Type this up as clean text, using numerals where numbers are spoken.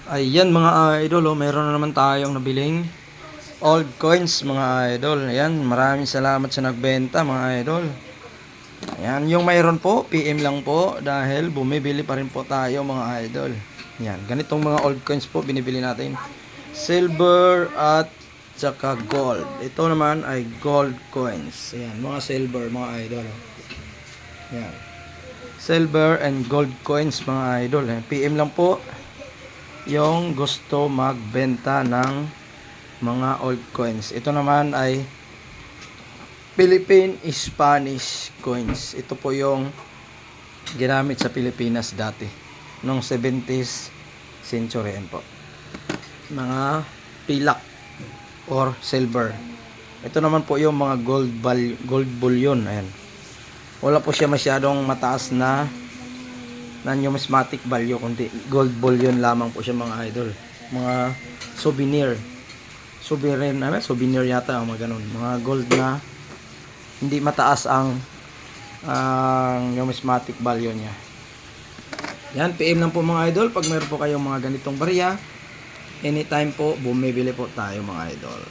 Ayan mga idol, oh, meron na naman tayong nabiling old coins mga idol. Ayan, maraming salamat sa nagbenta mga idol. Ayan, yung mayroon po, PM lang po dahil bumibili pa rin po tayo mga idol. Ayan, ganitong mga old coins po binibili natin. Silver at saka gold. Ito naman ay gold coins. Ayan, mga silver mga idol. Ayan. Silver and gold coins mga idol. Ayan, PM lang po yung gusto magbenta ng mga old coins. Ito naman ay Philippine Spanish coins. Ito po yung ginamit sa Pilipinas dati noong 70s century po. Mga pilak or silver. Ito naman po yung mga gold bullion. Ayan. Wala po siya masyadong mataas na numismatic value, kundi gold bullion lamang po siya mga idol. Mga souvenir yata, mga ganun, mga gold na hindi mataas ang numismatic value niya. Yan, PM lang po mga idol pag meron po kayong mga ganitong barya. Anytime po bumibili po tayo mga idol.